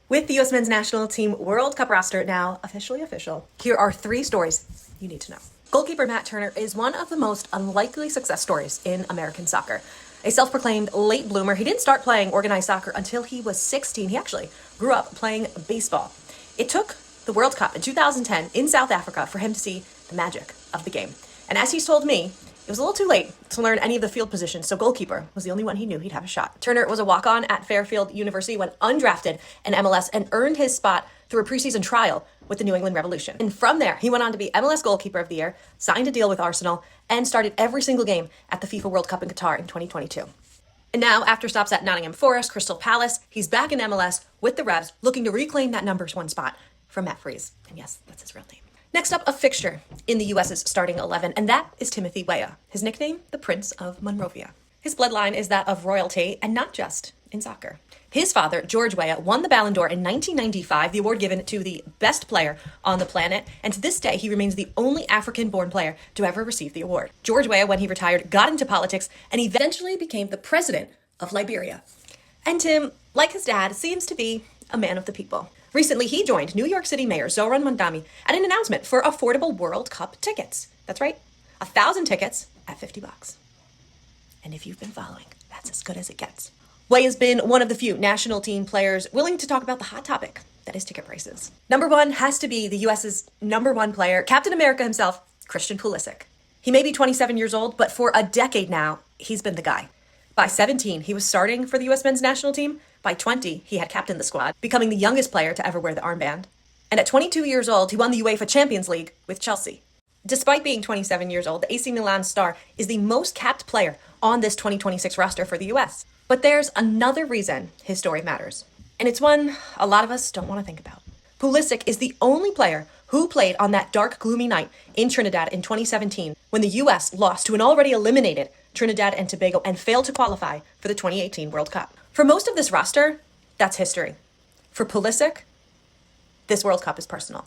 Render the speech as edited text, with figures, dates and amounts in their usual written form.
With the U.S. men's national team World Cup roster now officially official, here are 3 stories you need to know. Goalkeeper Matt Turner is one of the most unlikely success stories in American soccer. A self-proclaimed late bloomer, he didn't start playing organized soccer until he was 16. He actually grew up playing baseball. It took the World Cup in 2010 in South Africa for him to see the magic of the game. And as he's told me, it was a little too late to learn any of the field positions, so goalkeeper was the only one he knew he'd have a shot. Turner was a walk-on at Fairfield University, went undrafted in MLS, and earned his spot through a preseason trial with the New England Revolution. And from there, he went on to be MLS Goalkeeper of the Year, signed a deal with Arsenal, and started every single game at the FIFA World Cup in Qatar in 2022. And now, after stops at Nottingham Forest, Crystal Palace, he's back in MLS with the Revs, looking to reclaim that number 1 spot from Matt Freese. And yes, that's his real name. Next up, a fixture in the U.S.'s starting 11, and that is Timothy Weah, his nickname, the Prince of Monrovia. His bloodline is that of royalty, and not just in soccer. His father, George Weah, won the Ballon d'Or in 1995, the award given to the best player on the planet, and to this day, he remains the only African-born player to ever receive the award. George Weah, when he retired, got into politics, and eventually became the president of Liberia. And Tim, like his dad, seems to be a man of the people. Recently, he joined New York City Mayor Zohran Mamdani at an announcement for affordable World Cup tickets. That's right, 1,000 tickets at $50. And if you've been following, that's as good as it gets. Weah has been one of the few national team players willing to talk about the hot topic, that is ticket prices. Number 1 has to be the U.S.'s number 1 player, Captain America himself, Christian Pulisic. He may be 27 years old, but for a decade now, he's been the guy. By 17, he was starting for the U.S. men's national team. By 20, he had captained the squad, becoming the youngest player to ever wear the armband. And at 22 years old, he won the UEFA Champions League with Chelsea. Despite being 27 years old, the AC Milan star is the most capped player on this 2026 roster for the U.S. But there's another reason his story matters, and it's one a lot of us don't want to think about. Pulisic is the only player who played on that dark, gloomy night in Trinidad in 2017 when the U.S. lost to an already eliminated Trinidad and Tobago and failed to qualify for the 2018 World Cup. For most of this roster, that's history. For Pulisic, this World Cup is personal.